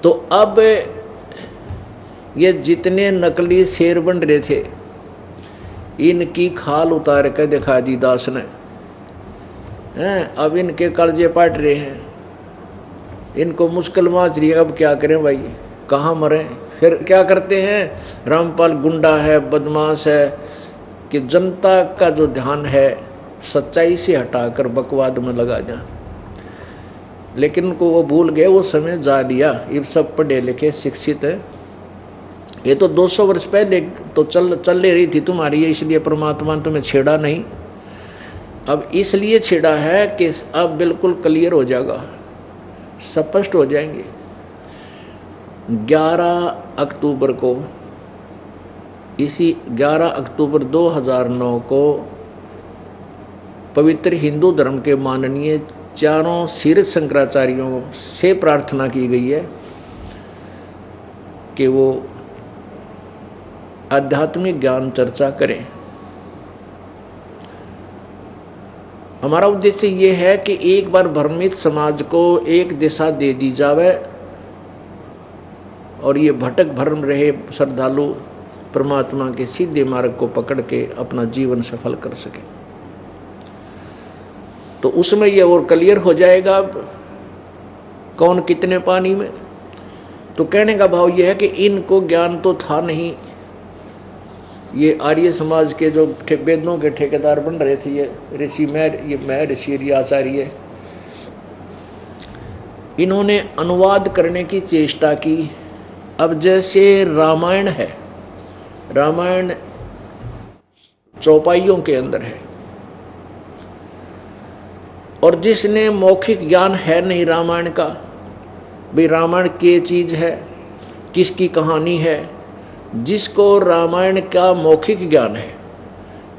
तो अब ये जितने नकली शेर बन रहे थे, इनकी खाल उतार कर दिखा दी दास ने हैं। अब इनके कलजे पाट रहे हैं, इनको मुश्किल माच रही है। अब क्या करें भाई, कहाँ मरें? फिर क्या करते हैं, रामपाल गुंडा है, बदमाश है, कि जनता का जो ध्यान है सच्चाई से हटाकर बकवाद में लगा जा। लेकिन उनको वो भूल गए, वो समय जा लिया। ये सब पढ़े लिखे शिक्षित है। ये तो 200 वर्ष पहले तो चल ले रही थी तुम्हारी, इसलिए परमात्मा ने तुम्हें छेड़ा नहीं। अब इसलिए छेड़ा है कि अब बिल्कुल क्लियर हो जाएगा, स्पष्ट हो जाएंगे। 11 अक्टूबर को, इसी 11 अक्टूबर 2009 को पवित्र हिंदू धर्म के माननीय चारों शीर्ष शंकराचार्यों से प्रार्थना की गई है कि वो आध्यात्मिक ज्ञान चर्चा करें। हमारा उद्देश्य ये है कि एक बार भ्रमित समाज को एक दिशा दे दी जावे और ये भटक भ्रम रहे श्रद्धालु परमात्मा के सीधे मार्ग को पकड़ के अपना जीवन सफल कर सके। तो उसमें ये और क्लियर हो जाएगा अब कौन कितने पानी में। तो कहने का भाव ये है कि इनको ज्ञान तो था नहीं। ये आर्य समाज के जो वेदों के ठेकेदार बन रहे थे, ये ऋषि मैं ऋषि आचार्य, इन्होंने अनुवाद करने की चेष्टा की। अब जैसे रामायण है, रामायण चौपाइयों के अंदर है, और जिसने मौखिक ज्ञान है नहीं रामायण का, भाई रामायण क्या चीज है, किसकी कहानी है, जिसको रामायण का मौखिक ज्ञान है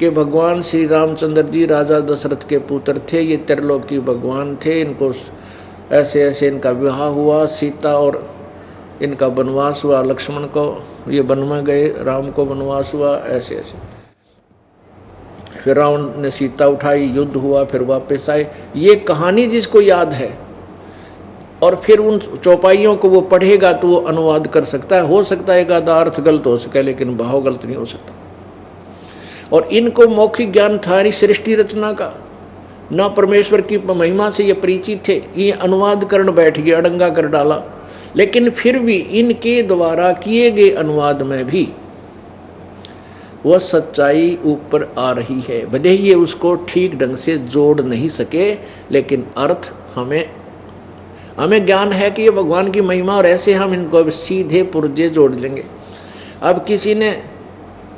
कि भगवान श्री रामचंद्र जी राजा दशरथ के पुत्र थे, ये त्रिलोकी भगवान थे, इनको ऐसे ऐसे इनका विवाह हुआ, सीता और इनका वनवास हुआ, लक्ष्मण को ये वन में गए, राम को वनवास हुआ, ऐसे ऐसे। फिर रावण ने सीता उठाई, युद्ध हुआ, फिर वापस आए। ये कहानी जिसको याद है और फिर उन चौपाइयों को वो पढ़ेगा तो वो अनुवाद कर सकता है। हो सकता है एक आधा अर्थ गलत हो सके, लेकिन भाव गलत नहीं हो सकता। और इनको मौखिक ज्ञान था नहीं सृष्टि रचना का, ना परमेश्वर की महिमा से ये परिचित थे। ये अनुवाद करने बैठ गए, अड़ंगा कर डाला। लेकिन फिर भी इनके द्वारा किए गए अनुवाद में भी वह सच्चाई ऊपर आ रही है। भले ही ये उसको ठीक ढंग से जोड़ नहीं सके, लेकिन अर्थ हमें ज्ञान है कि ये भगवान की महिमा, और ऐसे हम इनको सीधे पुर्जे जोड़ लेंगे। अब किसी ने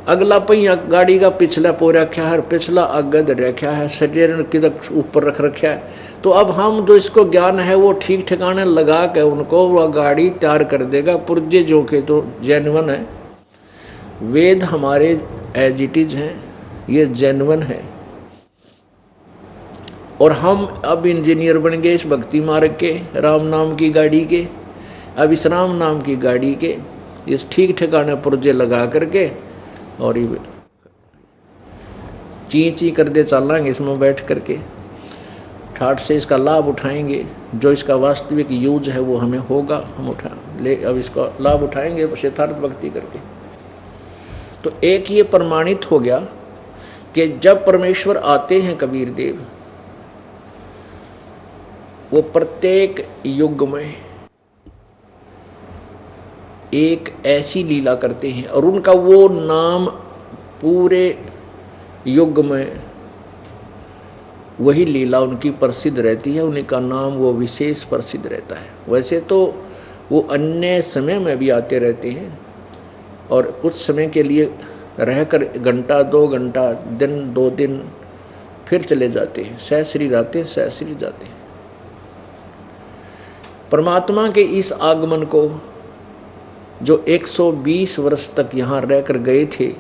अगला पहिया गाड़ी का पिछला पो रखा है, पिछला आगे धर रखा है, शरीर किधर ऊपर रख रखा है, तो अब हम जो इसको ज्ञान है वो ठीक ठिकाने लगा के उनको वह गाड़ी तैयार कर देगा। पुर्जे जो के तो जेन्युइन है, वेद हमारे एज इट इज हैं, ये जेन्युइन है। और हम अब इंजीनियर बन गए इस भक्ति मार्ग के, राम नाम की गाड़ी के। अब इस राम नाम की गाड़ी के इस ठीक ठिकाने पुर्जे लगा करके और ये ची ची कर दे चलेंगे, इसमें बैठ करके ठाठ से इसका लाभ उठाएंगे। जो इसका वास्तविक यूज है वो हमें होगा, हम अब इसका लाभ उठाएंगे यथार्थ भक्ति करके। तो एक ये प्रमाणित हो गया कि जब परमेश्वर आते हैं कबीर देव, वो प्रत्येक युग में एक ऐसी लीला करते हैं और उनका वो नाम पूरे युग में वही लीला उनकी प्रसिद्ध रहती है, उनका नाम वो विशेष प्रसिद्ध रहता है। वैसे तो वो अन्य समय में भी आते रहते हैं और कुछ समय के लिए रहकर घंटा 2 घंटा, दिन 2 दिन, फिर चले जाते हैं। सहस्री जाते, सहस्री जाते हैं। परमात्मा के इस आगमन को जो 120 वर्ष तक यहाँ रहकर गए थे,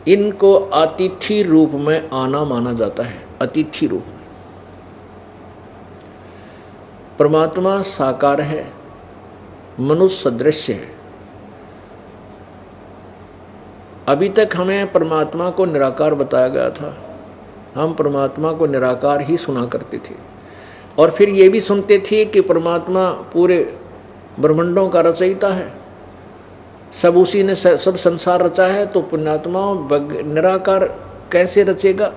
इनको अतिथि रूप में आना माना जाता है। अतिथि रूप में परमात्मा साकार है, मनुष्य सदृश है। अभी तक हमें परमात्मा को निराकार बताया गया था, हम परमात्मा को निराकार ही सुना करते थे और फिर ये भी सुनते थे कि परमात्मा पूरे ब्रह्मांडों का रचयिता है, सब उसी ने सब संसार रचा है। तो पुण्यात्माओं निराकार कैसे रचेगा?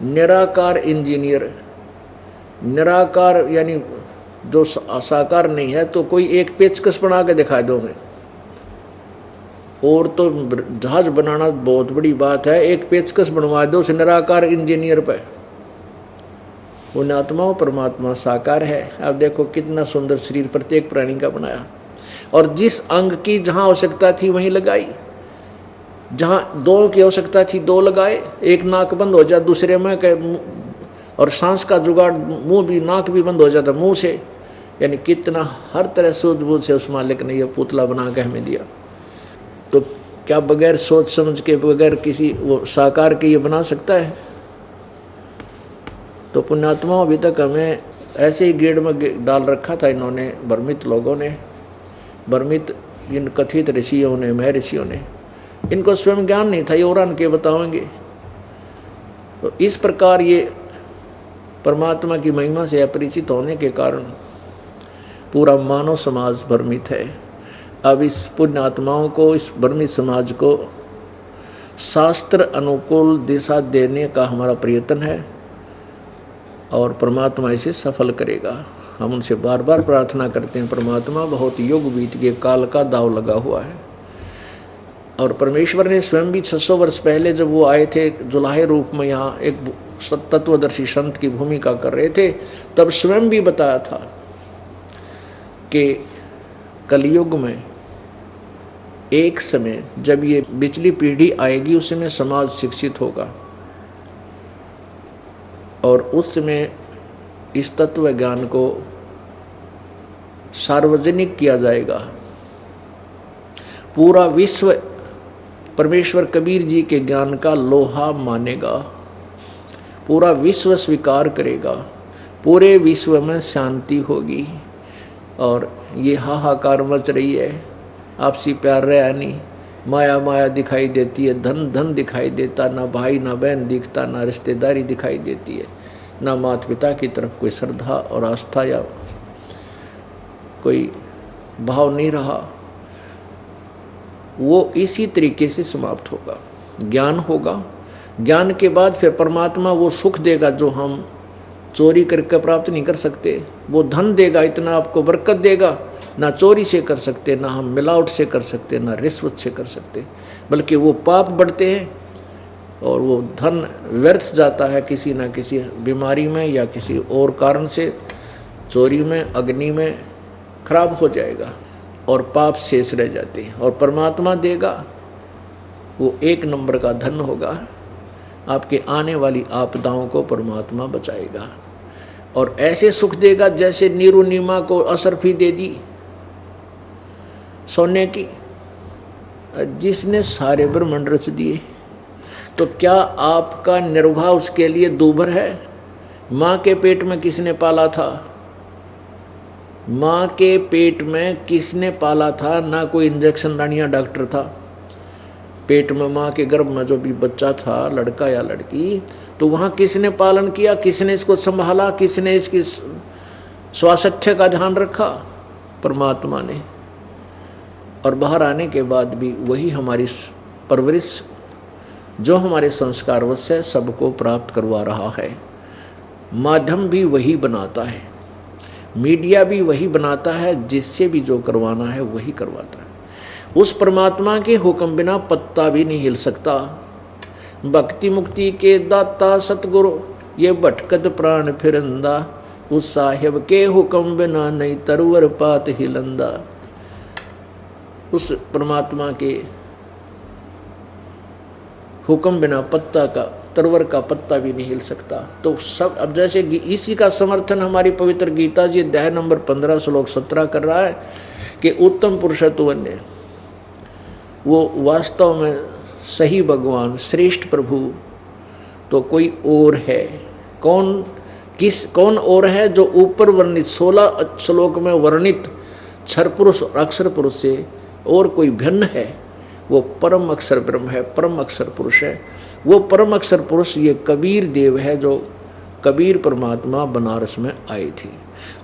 निराकार इंजीनियर, निराकार यानी जो साकार नहीं है, तो कोई एक पेचकस बना के दिखा दोगे, और तो जहाज बनाना बहुत बड़ी बात है, एक पेचकस बनवा दो उस निराकार इंजीनियर पे। पुण्यात्मा परमात्मा साकार है। अब देखो कितना सुंदर शरीर प्रत्येक प्राणी का बनाया, और जिस अंग की जहां आवश्यकता थी वहीं लगाई, जहां दो की आवश्यकता थी दो लगाए, एक नाक बंद हो जाए दूसरे में, और सांस का जुगाड़ मुंह भी, नाक भी बंद हो जाता मुंह से। यानी कितना हर तरह सूझबूझ से उस मालिक ने यह पुतला बना के हमें दिया। तो क्या बगैर सोच समझ के, बगैर किसी वो साकार के ये बना सकता है? तो पुण्यात्मा अभी तक हमें ऐसे ही गेड़ में डाल रखा था इन्होंने, भ्रमित लोगों ने, भ्रमित इन कथित ऋषियों ने, महर्षियों ने। इनको स्वयं ज्ञान नहीं था, ये और के बताएंगे। तो इस प्रकार ये परमात्मा की महिमा से अपरिचित होने के कारण पूरा मानव समाज भ्रमित है। अब इस पुण्य आत्माओं को, इस भ्रमित समाज को शास्त्र अनुकूल दिशा देने का हमारा प्रयत्न है, और परमात्मा इसे सफल करेगा। हम उनसे बार बार प्रार्थना करते हैं, परमात्मा बहुत युग बीत गए, काल का दाव लगा हुआ है। और परमेश्वर ने स्वयं भी 600 वर्ष पहले जब वो आए थे जुलाहे रूप में, यहाँ एक तत्वदर्शी संत की भूमिका कर रहे थे, तब स्वयं भी बताया था कि कलयुग में एक समय जब ये पिछली पीढ़ी आएगी, उस समय समाज शिक्षित होगा, और उस समय इस तत्व ज्ञान को सार्वजनिक किया जाएगा। पूरा विश्व परमेश्वर कबीर जी के ज्ञान का लोहा मानेगा, पूरा विश्व स्वीकार करेगा, पूरे विश्व में शांति होगी। और ये हाहाकार मच रही है, आपसी प्यार रहा नहीं, माया माया दिखाई देती है, धन धन दिखाई देता, ना भाई ना बहन दिखता, ना रिश्तेदारी दिखाई देती है, ना माता पिता की तरफ कोई श्रद्धा और आस्था या कोई भाव नहीं रहा। वो इसी तरीके से समाप्त होगा। ज्ञान होगा, ज्ञान के बाद फिर परमात्मा वो सुख देगा जो हम चोरी करके प्राप्त नहीं कर सकते। वो धन देगा, इतना आपको बरकत देगा, ना चोरी से कर सकते, ना हम मिलावट से कर सकते, ना रिश्वत से कर सकते, बल्कि वो पाप बढ़ते हैं और वो धन व्यर्थ जाता है किसी ना किसी बीमारी में या किसी और कारण से, चोरी में, अग्नि में खराब हो जाएगा और पाप शेष रह जाते हैं। और परमात्मा देगा वो एक नंबर का धन होगा, आपके आने वाली आपदाओं को परमात्मा बचाएगा, और ऐसे सुख देगा जैसे नीरू नीमा को असरफी दे दी सोने की, जिसने सारे ब्रह्मांड रच दिए। तो क्या आपका निर्वाह उसके लिए दूभर है? माँ के पेट में किसने पाला था? माँ के पेट में किसने पाला था? ना कोई इंजेक्शन दानिया डॉक्टर था। पेट में माँ के गर्भ में जो भी बच्चा था, लड़का या लड़की, तो वहाँ किसने पालन किया? किसने इसको संभाला? किसने इसकी स्वास्थ्य का ध्यान रखा? परमात्मा ने। और बाहर आने के बाद भी वही हमारी परवरिश, जो हमारे संस्कारवश है, सबको प्राप्त करवा रहा है। माध्यम भी वही बनाता है, मीडिया भी वही बनाता है, जिससे भी जो करवाना है वही करवाता है। उस परमात्मा के हुक्म बिना पत्ता भी नहीं हिल सकता। भक्ति मुक्ति के दाता सतगुरु, ये भटकत प्राण फिरंदा, उस साहिब के हुक्म बिना नहीं तरवर पात हिलंदा। उस परमात्मा के हुक्म बिना पत्ता का, तरवर का पत्ता भी नहीं हिल सकता। तो सब, अब जैसे इसी का समर्थन हमारी पवित्र गीता जी अध्याय नंबर 15 श्लोक 17 कर रहा है कि उत्तम पुरुषत्व ने, वो वास्तव में सही भगवान, श्रेष्ठ प्रभु तो कोई और है। कौन और है? जो ऊपर वर्णित 16 श्लोक में वर्णित क्षर पुरुष और अक्षर पुरुष से और कोई भिन्न है, वो परम अक्षर ब्रह्म है, परम अक्षर पुरुष है। वो परम अक्षर पुरुष ये कबीर देव है, जो कबीर परमात्मा बनारस में आए थे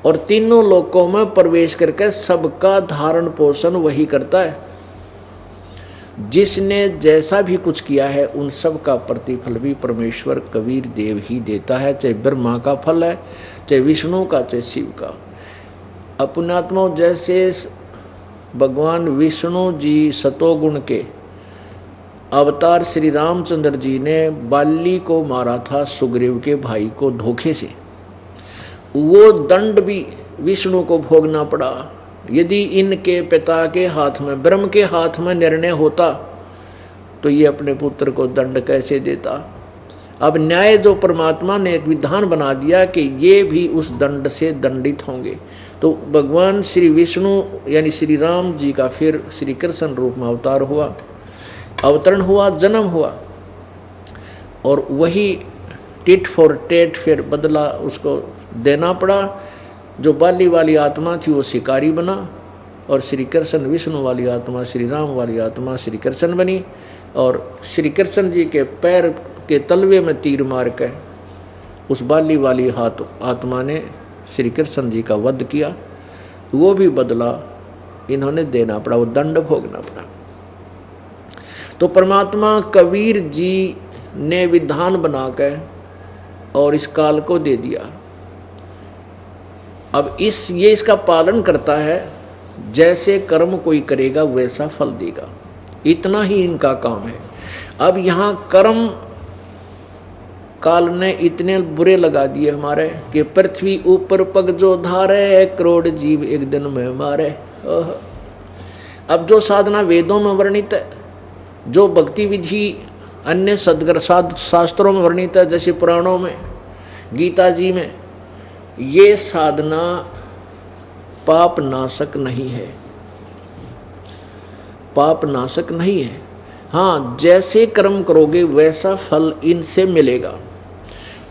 और तीनों लोकों में प्रवेश करके सबका धारण पोषण वही करता है। जिसने जैसा भी कुछ किया है उन सब का प्रतिफल भी परमेश्वर कबीर देव ही देता है, चाहे ब्रह्मा का फल है, चाहे विष्णु का, चाहे शिव का। अपनात्मा जैसे भगवान विष्णु जी सतोगुण के अवतार श्री रामचंद्र जी ने बाली को मारा था सुग्रीव के भाई को धोखे से, वो दंड भी विष्णु को भोगना पड़ा। यदि इनके पिता के हाथ में, ब्रह्म के हाथ में निर्णय होता तो ये अपने पुत्र को दंड कैसे देता। अब न्याय जो परमात्मा ने एक विधान बना दिया कि ये भी उस दंड से दंडित होंगे, तो भगवान श्री विष्णु यानी श्री राम जी का फिर श्री कृष्ण रूप में अवतार हुआ, अवतरण हुआ, जन्म हुआ और वही टिट फॉर टेट फिर बदला उसको देना पड़ा। जो बाली वाली आत्मा थी वो शिकारी बना और श्री कृष्ण विष्णु वाली आत्मा, श्री राम वाली आत्मा श्री कृष्ण बनी और श्री कृष्ण जी के पैर के तलवे में तीर मार के उस बाली वाली आत्मा ने श्री कृष्ण जी का वध किया। वो भी बदला इन्होंने देना पड़ा, वो दंड भोगना पड़ा। तो परमात्मा कबीर जी ने विधान बनाकर और इस काल को दे दिया। अब ये इसका पालन करता है, जैसे कर्म कोई करेगा वैसा फल देगा, इतना ही इनका काम है। अब यहाँ कर्म काल ने इतने बुरे लगा दिए हमारे कि पृथ्वी ऊपर पग जो धारे, करोड़ जीव एक दिन में मारे। अब जो साधना वेदों में वर्णित है, जो भक्ति विधि अन्य शास्त्रों में वर्णित है, जैसे पुराणों में, गीता जी में, ये साधना पाप नाशक नहीं है, पाप नाशक नहीं है। हाँ, जैसे कर्म करोगे वैसा फल इनसे मिलेगा।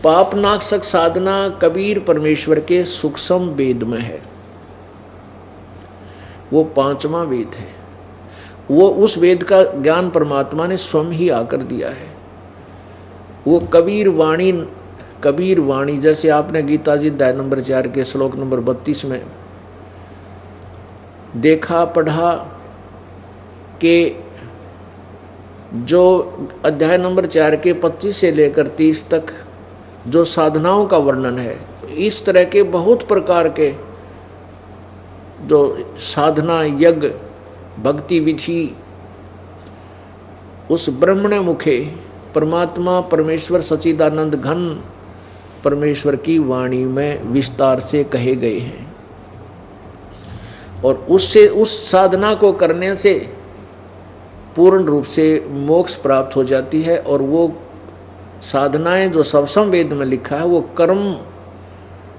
पाप नाशक साधना कबीर परमेश्वर के सूक्ष्म वेद में है, वो 5वां वेद है। वो उस वेद का ज्ञान परमात्मा ने स्वयं ही आकर दिया है। वो कबीर वाणी जैसे आपने गीता जी अध्याय नंबर 4 के श्लोक नंबर 32 में देखा पढ़ा कि जो अध्याय नंबर 4 के 25 से लेकर 30 तक जो साधनाओं का वर्णन है, इस तरह के बहुत प्रकार के जो साधना यज्ञ भक्ति विधि उस ब्रह्मण मुखे परमात्मा परमेश्वर सच्चिदानंद घन परमेश्वर की वाणी में विस्तार से कहे गए हैं। और उससे उस साधना को करने से पूर्ण रूप से मोक्ष प्राप्त हो जाती है। और वो साधनाएं जो सवसम वेद में लिखा है वो कर्म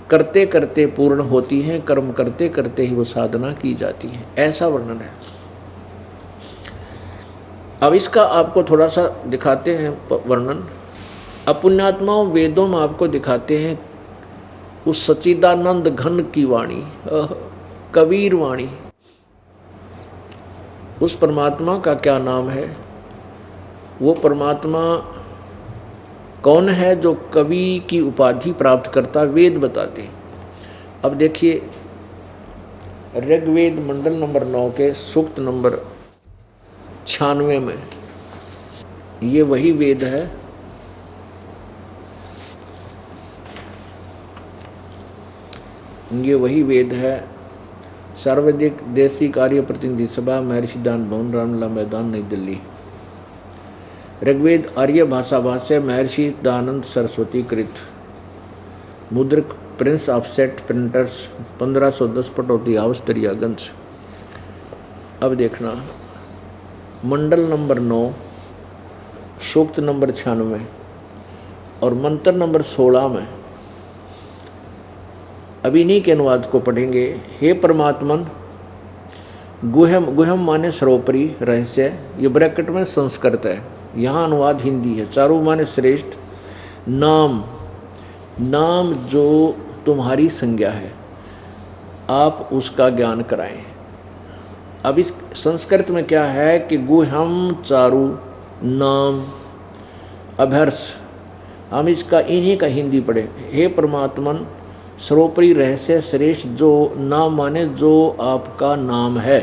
करते करते पूर्ण होती हैं, कर्म करते करते ही वो साधना की जाती है, ऐसा वर्णन है। अब इसका आपको थोड़ा सा दिखाते हैं वर्णन। अपुण्यात्माओं वेदों में आपको दिखाते हैं उस सच्चिदानंद घन की वाणी, कबीर वाणी। उस परमात्मा का क्या नाम है? वो परमात्मा कौन है जो कवि की उपाधि प्राप्त करता, वेद बताते। अब देखिए ऋग्वेद मंडल नंबर 9 के सूक्त नंबर 96 में, ये वही वेद है सर्वाधिक देशी कार्य प्रतिनिधि सभा, महर्षि दान भवन, रामलला मैदान, नई दिल्ली। ऋग्वेद आर्य भाषा भाष्य, महर्षि दयानंद सरस्वती कृत, मुद्रक Prince offset printers, 1510 Pataudi house Daryaganj. अब देखना मंडल नंबर 9 सूक्त नंबर 96 और मंत्र नंबर 16 में अभी इन्हीं के अनुवाद को पढ़ेंगे। हे परमात्मन, गुहम, गुहम माने सर्वोपरि रहस्य, ये ब्रैकेट में संस्कृत है, यहाँ अनुवाद हिंदी है। चारू माने श्रेष्ठ, नाम, नाम जो तुम्हारी संज्ञा है, आप उसका ज्ञान कराएं। अब इस संस्कृत में क्या है कि गुहम चारु नाम अभर्ष, हम इसका इन्हीं का हिंदी पढ़े। हे परमात्मन सर्वोपरि रहस्य श्रेष्ठ जो नाम माने जो आपका नाम है,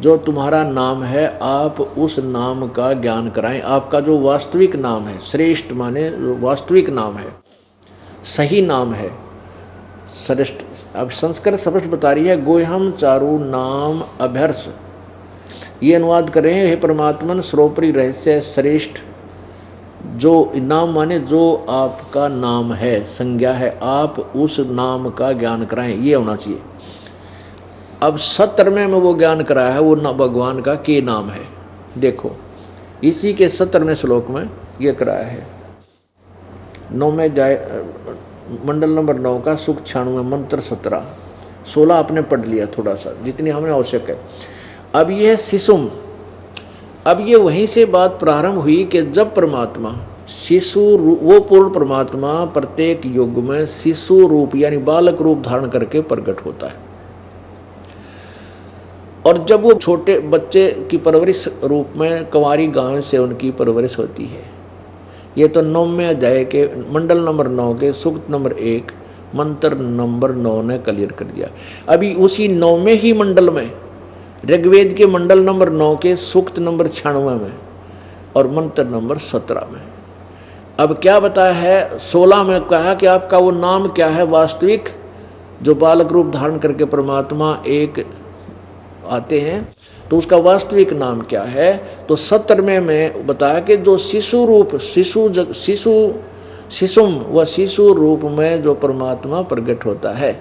जो तुम्हारा नाम है, आप उस नाम का ज्ञान कराएं। आपका जो वास्तविक नाम है, श्रेष्ठ माने वास्तविक नाम है, सही नाम है, श्रेष्ठ। अब संस्कृत स्पष्ट बता रही है, गोयम चारु नाम अभ्यर्ष। ये अनुवाद कर रहे हैं, हे परमात्मन सर्वोपरि रहस्य श्रेष्ठ जो नाम माने जो आपका नाम है, संज्ञा है, आप उस नाम का ज्ञान कराएं, ये होना चाहिए। अब 17वें में वो ज्ञान कराया है, वो भगवान का के नाम है। देखो इसी के 17वें श्लोक में ये कराया है। 9वें मंडल नंबर 9 का सुख 96 मंत्र 17, 16 आपने पढ़ लिया थोड़ा सा, जितनी हमें आवश्यक है। अब ये शिशुम, अब ये वहीं से बात प्रारंभ हुई कि जब परमात्मा शिशु, वो पूर्ण परमात्मा प्रत्येक युग में शिशु रूप यानी बालक रूप धारण करके प्रकट होता है। और जब वो छोटे बच्चे की परवरिश रूप में कंवारी गांव से उनकी परवरिश होती है। ये तो 9वें अध्याय के मंडल नंबर 9 के सूक्त नंबर 1 मंत्र नंबर 9 ने क्लियर कर दिया। अभी उसी 9वें ही मंडल में ऋग्वेद के मंडल नंबर 9 के सूक्त नंबर 96 में और मंत्र नंबर 17 में अब क्या बताया है। 16 में कहा कि आपका वो नाम क्या है वास्तविक, जो बालक रूप धारण करके परमात्मा एक आते हैं, तो उसका वास्तविक नाम क्या है। तो 17वें में बताया कि जो शिशु रूप शिशुम व शिशु रूप में जो परमात्मा प्रकट होता है,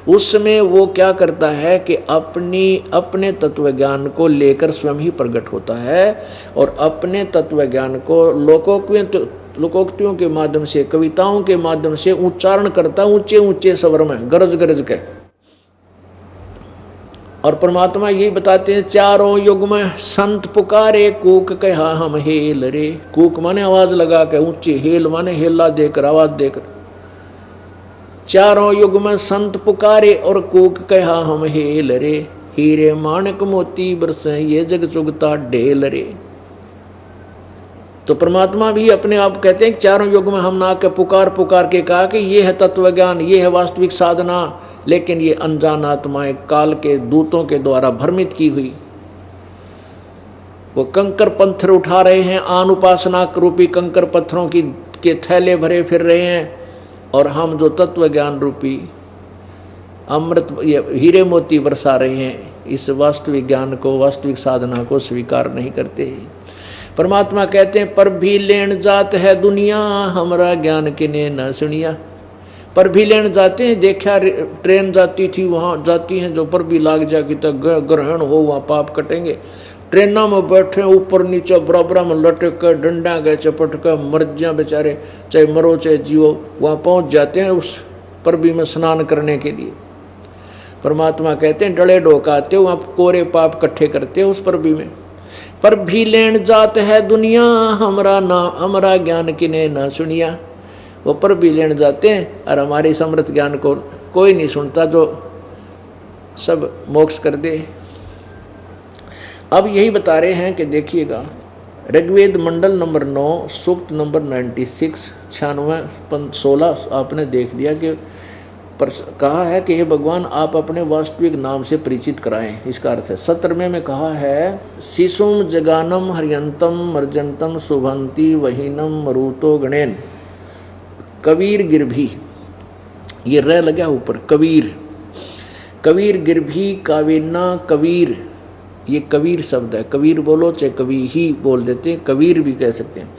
उसमें वो क्या करता है कि अपने तत्व ज्ञान को लेकर स्वयं ही प्रकट होता है और अपने तत्व ज्ञान को लोकोक्तियों के माध्यम से, कविताओं के माध्यम से उच्चारण करता ऊंचे ऊंचे स्वर में गरज गरज के। और परमात्मा यही बताते हैं, चारों युग में संत पुकारे कूक कहा हम हेल रे। कूक माने आवाज लगा के ऊंची, हेल माने हेला देकर, आवाज देकर। चारों युग में संत पुकारे और कूक कहा हम हेल रे। हीरे माणक मोती बरसे ये जग चुगता ढेल रे। तो परमात्मा भी अपने आप कहते हैं कि चारों युग में हम ना के पुकार पुकार के कहा कि ये है तत्व ज्ञान, ये है वास्तविक साधना, लेकिन ये अनजान आत्माएं काल के दूतों के द्वारा भ्रमित की हुई, वो कंकर पत्थर उठा रहे हैं, आन उपासना रूपी कंकर पत्थरों के थैले भरे फिर रहे हैं, और हम जो तत्व ज्ञान रूपी अमृत हीरे मोती बरसा रहे हैं, इस वास्तविक ज्ञान को, वास्तविक साधना को स्वीकार नहीं करते। परमात्मा कहते हैं, पर भी लेन जात है दुनिया, हमारा ज्ञान किने न सुनिया। पर भी लेन जाते हैं, देखा ट्रेन जाती थी, वहाँ जाती हैं जो पर भी लाग जाएगी तो ग्रहण हो, वहाँ पाप कटेंगे। ट्रेनों में बैठे ऊपर नीचे बराबर में लटक कर डंडा गए चपट कर मर जाए बेचारे, चाहे मरो चाहे जियो, वहाँ पहुँच जाते हैं उस परबी में स्नान करने के लिए। परमात्मा कहते हैं डले डोकाते हो, वहाँ कोरे पाप इकट्ठे करते हो उस परबी में। पर भी लेन जात है दुनिया, हमारा ज्ञान किने ना सुनिया। वो पर भी लेन जाते हैं और हमारे समृत ज्ञान को कोई नहीं सुनता, जो सब मोक्ष कर दे। अब यही बता रहे हैं कि देखिएगा, ऋग्वेद मंडल नंबर 9 सूक्त नंबर 96 96 16 आपने देख लिया कि कहा है कि हे भगवान आप अपने वास्तविक नाम से परिचित कराएं। इसका अर्थ है 17वें में कहा है, शिशुम जगानम हरियंतम मर्जंतम शुभंती वहीनम मरुतो गणेन कबीर गिरभी। ये रह लगा ऊपर, कबीर कबीर गिरभी कावेना कबीर, ये कबीर शब्द है। कबीर बोलो चाहे कवि ही बोल देते हैं, कबीर भी कह सकते हैं।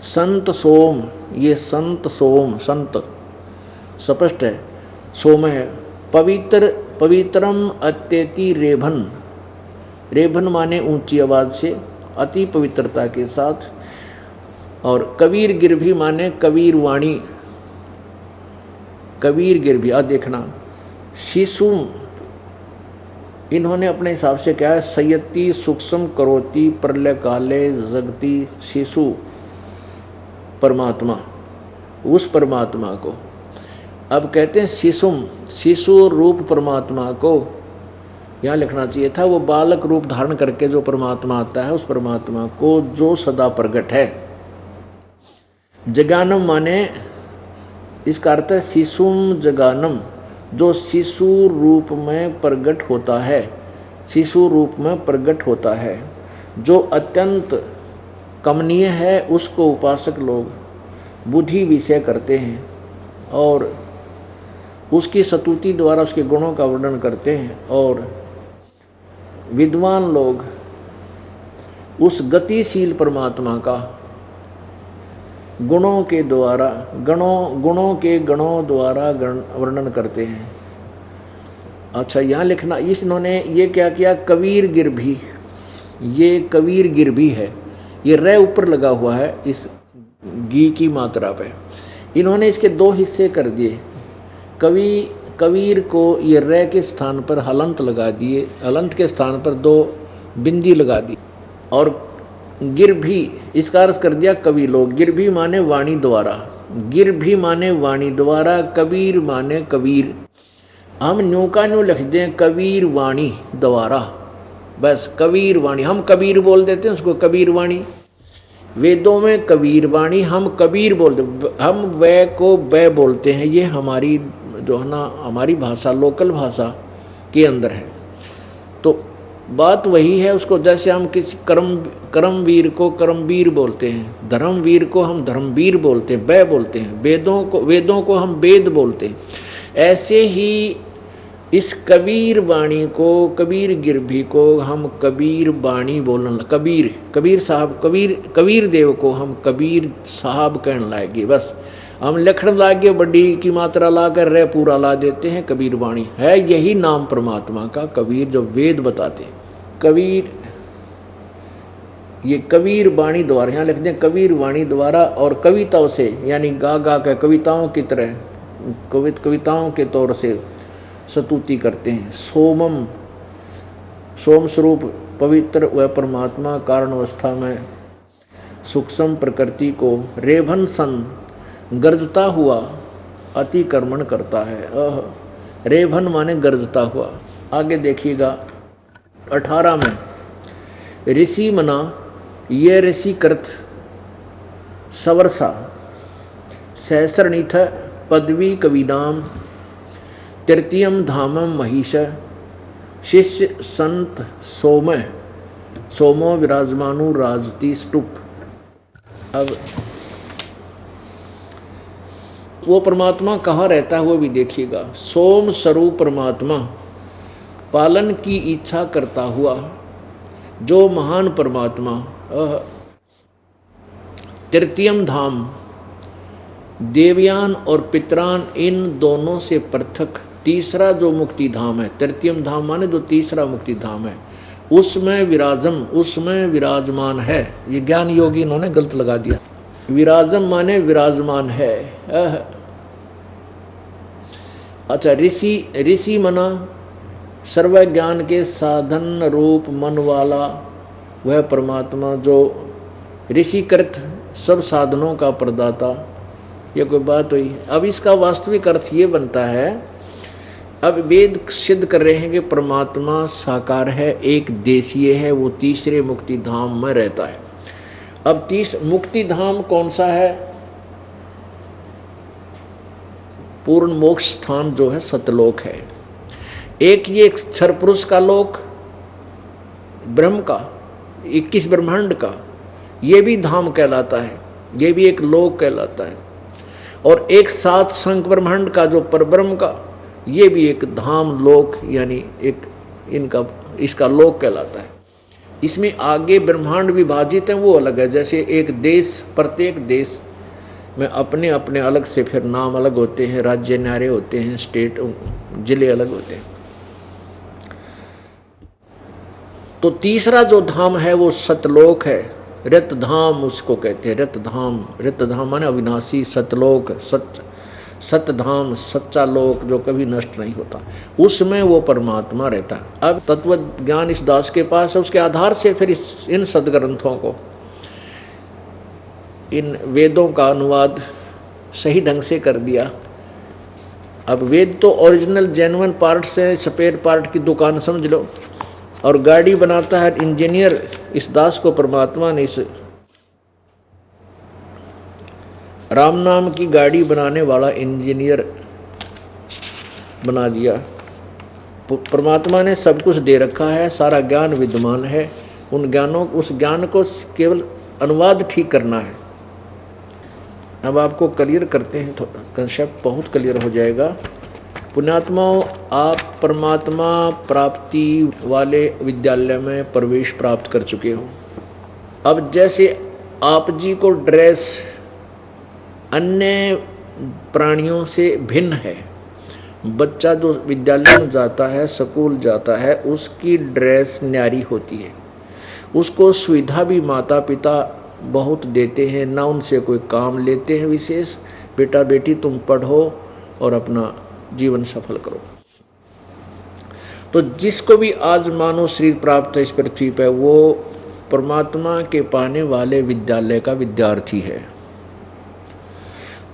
संत सोम, ये संत सोम, संत स्पष्ट है, सोम है। पवित्रम अत्यति रेभन, रेभन माने ऊंची आवाज से, अति पवित्रता के साथ। और कबीर गिरभी माने कबीर वाणी, कबीर गिरभी। आ देखना, शिशु इन्होंने अपने हिसाब से क्या है, संयति सूक्ष्म करोति प्रलय काले जगती शिशु परमात्मा, उस परमात्मा को अब कहते हैं शिशुम, शिशु रूप परमात्मा को यहाँ लिखना चाहिए था। वो बालक रूप धारण करके जो परमात्मा आता है, उस परमात्मा को जो सदा प्रकट है। जगानम माने इसका अर्थ है शिशुम जगानम, जो शिशु रूप में प्रकट होता है, शिशु रूप में प्रकट होता है, जो अत्यंत कमनीय है, उसको उपासक लोग बुद्धि विषय करते हैं और उसकी स्तुति द्वारा उसके गुणों का वर्णन करते हैं। और विद्वान लोग उस गतिशील परमात्मा का गुणों के द्वारा गणों द्वारा वर्णन करते हैं। अच्छा, यहाँ लिखना, इन्होंने ये क्या किया, कबीर गिर भी, ये कबीर गिर भी है, ये रे ऊपर लगा हुआ है इस गी की मात्रा पे। इन्होंने इसके दो हिस्से कर दिए। कबीर को ये रे के स्थान पर हलंत लगा दिए, हलंत के स्थान पर दो बिंदी लगा दी, और गिर भी इसका अर्थ कर दिया कवि लोग। गिर भी माने वाणी द्वारा, गिर भी माने वाणी द्वारा, कबीर माने कबीर। हम न्यू का न्यू लिख दें कबीर वाणी द्वारा, बस कबीर वाणी, हम कबीर बोल देते हैं उसको कबीर वाणी। वेदों में कबीर वाणी, हम कबीर बोलते, हम वै को बै बोलते हैं। ये हमारी जो है ना, हमारी भाषा, लोकल भाषा के अंदर है। तो बात वही है, उसको जैसे हम किसी कर्मवीर को कर्मवीर बोलते हैं, धर्मवीर को हम धर्मवीर बोलते हैं, बै बोलते हैं, वेदों को हम वेद बोलते हैं। ऐसे ही इस कबीर वाणी को, कबीर गिरभी को हम कबीर वाणी बोलने, कबीर साहब, कबीर देव को हम कबीर साहब कहने लाएंगे। बस हम लिखण लागे, बड़ी की मात्रा ला कर रे पूरा ला देते हैं, कबीर वाणी है। यही नाम परमात्मा का कबीर, जो वेद बताते हैं। कबीर, ये कबीर वाणी द्वारा, यहाँ लिख दें कबीर वाणी द्वारा, और कविताओं से, यानी गा गा के कविताओं की तरह, कविताओं के तौर से स्तुति करते हैं। सोमम, सोम स्वरूप पवित्र व परमात्मा कारण अवस्था में सूक्ष्म प्रकृति को रेभन सन गर्जता हुआ अतिक्रमण करता है। रेभन माने गर्जता हुआ। आगे देखिएगा 18 में, ऋषि मना, ये ऋषि कृत सवर्षा सहस्रनीथ पदवी कविनाम तृतीयम धामम महिष शिष्य संत सोमो विराजमानु राजती स्तूप। अब वो परमात्मा कहाँ रहता है वो भी देखिएगा। सोम स्वरूप परमात्मा, पालन की इच्छा करता हुआ जो महान परमात्मा, तृतीयम धाम, देवयान और पितरान, इन दोनों से पृथक तीसरा जो मुक्ति धाम है, तृतीयम धाम माने जो तीसरा मुक्ति धाम है, उसमें विराजमान है। ये ज्ञान योगी इन्होंने गलत लगा दिया। विराजम माने विराजमान है। अच्छा, ऋषि मना सर्व ज्ञान के साधन रूप मन वाला वह परमात्मा जो ऋषिकृत सब साधनों का प्रदाता। ये कोई बात हुई। अब इसका वास्तविक अर्थ ये बनता है, अब वेद सिद्ध कर रहे हैं कि परमात्मा साकार है, एक देशीय है, वो तीसरे मुक्ति धाम में रहता है। अब मुक्ति धाम कौन सा है? पूर्ण मोक्ष स्थान जो है सतलोक है। एक ये क्षर पुरुष का लोक, ब्रह्म का 21 ब्रह्मांड का, ये भी धाम कहलाता है, ये भी एक लोक कहलाता है। और एक 7 संख ब्रह्मांड का जो परब्रह्म का, ये भी एक धाम लोक, यानी एक इसका लोक कहलाता है। इसमें आगे ब्रह्मांड विभाजित है, वो अलग है। जैसे एक देश, प्रत्येक देश में अपने अपने अलग से फिर नाम अलग होते हैं, राज्य न्यारे होते हैं, स्टेट जिले अलग होते हैं। तो तीसरा जो धाम है वो सतलोक है, रत धाम उसको कहते हैं। रत धाम माने अविनाशी, सतलोक, सतधाम, सच्चा लोक जो कभी नष्ट नहीं होता, उसमें वो परमात्मा रहता है। अब तत्व ज्ञान इस दास के पास है, उसके आधार से फिर इन सदग्रंथों को, इन वेदों का अनुवाद सही ढंग से कर दिया। अब वेद तो ओरिजिनल जेन्युइन पार्ट से, स्पेयर पार्ट की दुकान समझ लो, और गाड़ी बनाता है इंजीनियर। इस दास को परमात्मा ने इस राम नाम की गाड़ी बनाने वाला इंजीनियर बना दिया। परमात्मा ने सब कुछ दे रखा है, सारा ज्ञान विद्यमान है, उस ज्ञान को केवल अनुवाद ठीक करना है। अब आपको क्लियर करते हैं, थोड़ा कंसेप्ट बहुत क्लियर हो जाएगा। पुण्यात्माओं, आप परमात्मा प्राप्ति वाले विद्यालय में प्रवेश प्राप्त कर चुके हो। अब जैसे आप जी को ड्रेस अन्य प्राणियों से भिन्न है, बच्चा जो विद्यालय में जाता है, स्कूल जाता है, उसकी ड्रेस न्यारी होती है, उसको सुविधा भी माता पिता बहुत देते हैं, ना उनसे कोई काम लेते हैं विशेष, बेटा बेटी तुम पढ़ो और अपना जीवन सफल करो। तो जिसको भी आज मानव शरीर प्राप्त है इस पृथ्वी पर, वो परमात्मा के पाने वाले विद्यालय का विद्यार्थी है।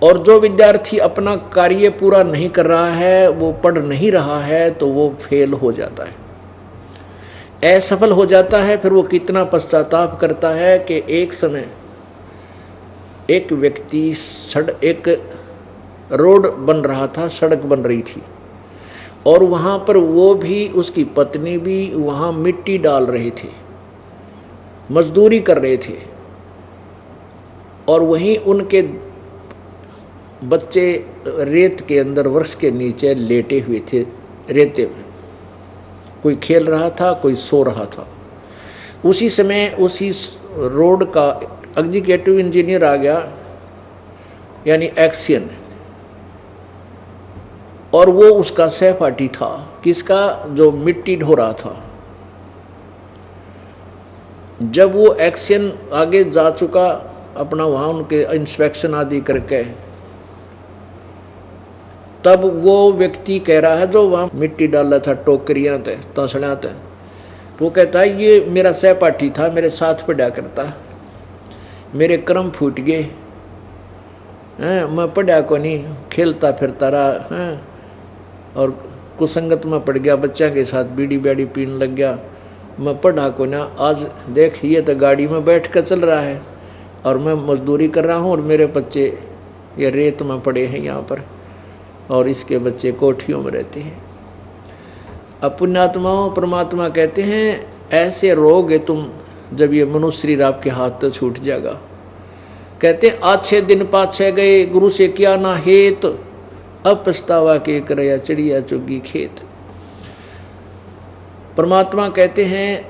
और जो विद्यार्थी अपना कार्य पूरा नहीं कर रहा है, वो पढ़ नहीं रहा है, तो वो फेल हो जाता है, असफल हो जाता है। फिर वो कितना पश्चाताप करता है कि एक समय एक व्यक्ति एक रोड बन रहा था, सड़क बन रही थी, और वहाँ पर वो भी, उसकी पत्नी भी वहाँ मिट्टी डाल रहे थे, मजदूरी कर रहे थे, और वहीं उनके बच्चे रेत के अंदर वृक्ष के नीचे लेटे हुए थे रेते में, कोई खेल रहा था, कोई सो रहा था। उसी समय उसी रोड का एग्जीक्यूटिव इंजीनियर आ गया, यानी एक्शन, और वो उसका सहपाठी था, किसका, जो मिट्टी ढो रहा था। जब वो एक्शन आगे जा चुका अपना, वहाँ उनके इंस्पेक्शन आदि करके, तब वो व्यक्ति कह रहा है जो वहाँ मिट्टी डाल रहा था, टोकरियाँ थे, तसड़ियाँ थे, वो कहता है ये मेरा सहपाठी था, मेरे साथ पढ़ा करता, मेरे कर्म फूट गए हैं, मैं पढ़ा को नहीं, खेलता फिरता रहा हैं, और कुसंगत में पड़ गया, बच्चा के साथ बीड़ी बैड़ी पीने लग गया, मैं पढ़ा को ना। आज देख ये तो गाड़ी में बैठ कर चल रहा है और मैं मजदूरी कर रहा हूँ, और मेरे बच्चे ये रेत में पड़े हैं यहाँ पर, और इसके बच्चे कोठियों में रहते हैं। अब पुण्यात्माओं, परमात्मा कहते हैं ऐसे रोगे तुम जब ये मनुष्य शरीर आपके हाथ तो छूट जाएगा। कहते हैं अच्छे दिन पाछे गए, गुरु से किया ना हेत, अब पछतावा के करया चिड़िया चुगी खेत। परमात्मा कहते हैं,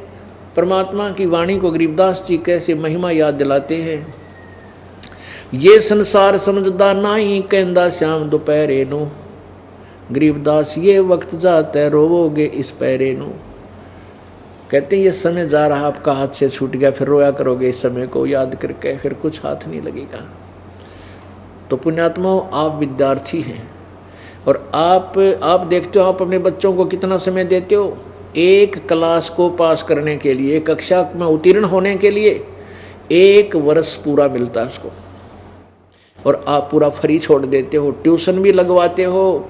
परमात्मा की वाणी को गरीबदास जी कैसे महिमा याद दिलाते हैं। ये संसार समझदा नहीं, कहंदा श्याम दोपहरे नू, गरीबदास ये वक्त जाता है, रोवोगे इस पैरे नू। कहते हैं ये समय जा रहा, आपका हाथ से छूट गया, फिर रोया करोगे इस समय को याद करके, फिर कुछ हाथ नहीं लगेगा। तो पुण्यात्माओं, आप विद्यार्थी हैं, और आप देखते हो आप अपने बच्चों को कितना समय देते हो। एक क्लास को पास करने के लिए, कक्षा में उत्तीर्ण होने के लिए 1 वर्ष पूरा मिलता है उसको, और आप पूरा फ्री छोड़ देते हो। ट्यूशन भी लगवाते हो,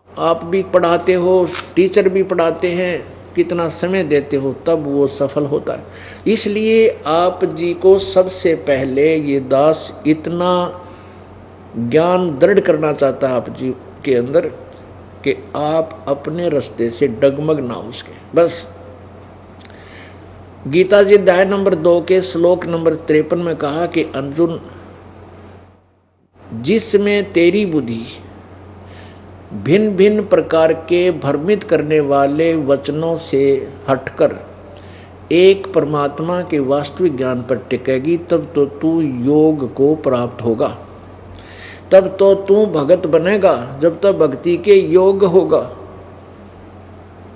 आप भी पढ़ाते हो, टीचर भी पढ़ाते हैं, कितना समय देते हो, तब वो सफल होता है। इसलिए आप जी को सबसे पहले ये दास इतना ज्ञान दृढ़ करना चाहता है आप जी के अंदर कि आप अपने रास्ते से डगमग ना हो उसके। बस गीता जी अध्याय नंबर 2 के श्लोक नंबर 53 में कहा कि अर्जुन, जिसमें तेरी बुद्धि भिन्न भिन्न प्रकार के भ्रमित करने वाले वचनों से हटकर एक परमात्मा के वास्तविक ज्ञान पर टिकेगी, तब तो तू योग को प्राप्त होगा, तब तो तू भगत बनेगा, जब तक भक्ति के योग होगा।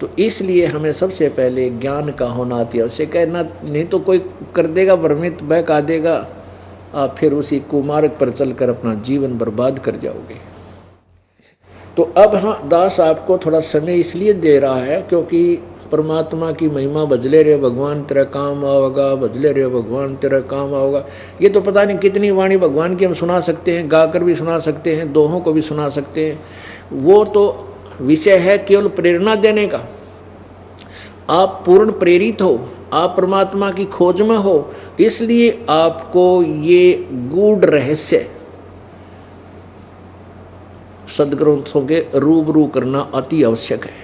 तो इसलिए हमें सबसे पहले ज्ञान का होना अति आवश्यक है, ना नहीं तो कोई कर देगा भ्रमित, बहका देगा, आप फिर उसी कुमार्ग पर चलकर अपना जीवन बर्बाद कर जाओगे। तो अब हाँ, दास आपको थोड़ा समय इसलिए दे रहा है क्योंकि परमात्मा की महिमा, बजले रे भगवान तेरा काम आओगा, बजले रे भगवान तेरा काम आओगा। ये तो पता नहीं कितनी वाणी भगवान की हम सुना सकते हैं, गाकर भी सुना सकते हैं, दोहों को भी सुना सकते हैं। वो तो विषय है केवल प्रेरणा देने का। आप पूर्ण प्रेरित हो, आप परमात्मा की खोज में हो, इसलिए आपको ये गूढ़ रहस्य सदग्रंथों के रूबरू करना अति आवश्यक है।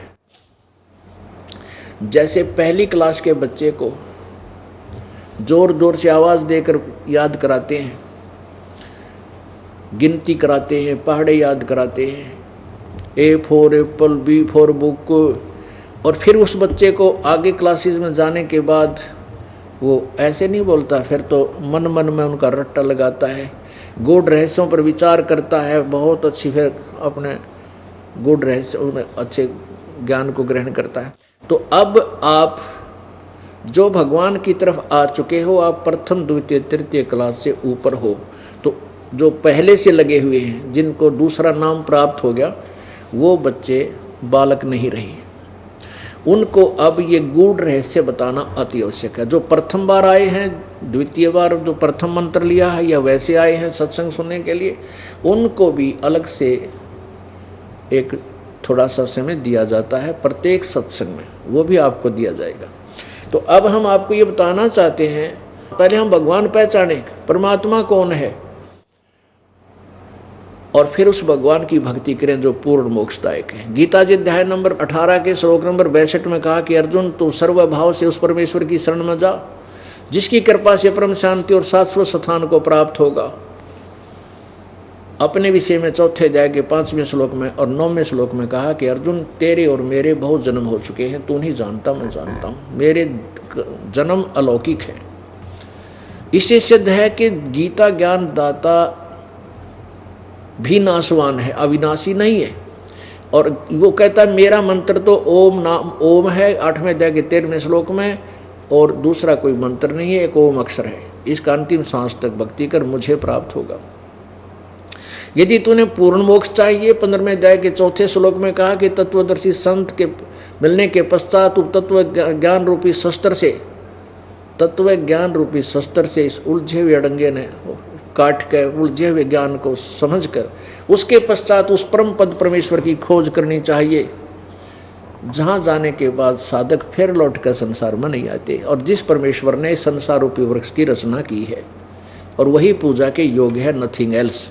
जैसे पहली क्लास के बच्चे को जोर जोर से आवाज़ देकर याद कराते हैं, गिनती कराते हैं, पहाड़े याद कराते हैं, A for apple, B for book, और फिर उस बच्चे को आगे क्लासेस में जाने के बाद वो ऐसे नहीं बोलता, फिर तो मन मन में उनका रट्टा लगाता है, गूढ़ रहस्यों पर विचार करता है, बहुत अच्छी, फिर अपने गूढ़ रहस्यों में अच्छे ज्ञान को ग्रहण करता है। तो अब आप जो भगवान की तरफ आ चुके हो, आप प्रथम द्वितीय तृतीय क्लास से ऊपर हो, तो जो पहले से लगे हुए हैं, जिनको दूसरा नाम प्राप्त हो गया, वो बच्चे बालक नहीं रहे। उनको अब ये गूढ़ रहस्य बताना अति आवश्यक है। जो प्रथम बार आए हैं, द्वितीय बार जो प्रथम मंत्र लिया है, या वैसे आए हैं सत्संग सुनने के लिए, उनको भी अलग से एक थोड़ा सा समय दिया जाता है प्रत्येक सत्संग में, वो भी आपको दिया जाएगा। तो अब हम आपको ये बताना चाहते हैं, पहले हम भगवान पहचाने, परमात्मा कौन है, और फिर उस भगवान की भक्ति करें जो पूर्ण मोक्षदायक है। गीता जी अध्याय नंबर 18 के श्लोक नंबर 62 में कहा कि अर्जुन, तू सर्वभाव से उस परमेश्वर की शरण में जा, जिसकी कृपा से परम शांति और शाश्वत स्थान को प्राप्त होगा। अपने विषय में चौथे अध्याय के 5वें श्लोक में और 9वें श्लोक में कहा कि अर्जुन, तेरे और मेरे बहुत जन्म हो चुके हैं, तू नहीं जानता, मैं जानता हूँ, मेरे जन्म अलौकिक है। इससे सिद्ध है कि गीता ज्ञान दाता भी नाशवान है, अविनाशी नहीं है। और वो कहता है मेरा मंत्र तो ओम नाम ओम है 8वें अध्याय के 13वें श्लोक में, और दूसरा कोई मंत्र नहीं है, एक ओम अक्षर है। इसका अंतिम सांस तक भक्ति कर, मुझे प्राप्त होगा। यदि तूने पूर्ण मोक्ष चाहिए, 15वें अध्याय के 4थे श्लोक में कहा कि तत्वदर्शी संत के मिलने के पश्चात तू तत्व ज्ञान रूपी शस्त्र से इस उलझे हुए अड़ंगे ने काट के उलझे हुए ज्ञान को समझकर उसके पश्चात उस परम पद परमेश्वर की खोज करनी चाहिए, जहाँ जाने के बाद साधक फिर लौटकर संसार में नहीं आते, और जिस परमेश्वर ने संसार रूपी वृक्ष की रचना की है, और वही पूजा के योग्य है, नथिंग एल्स।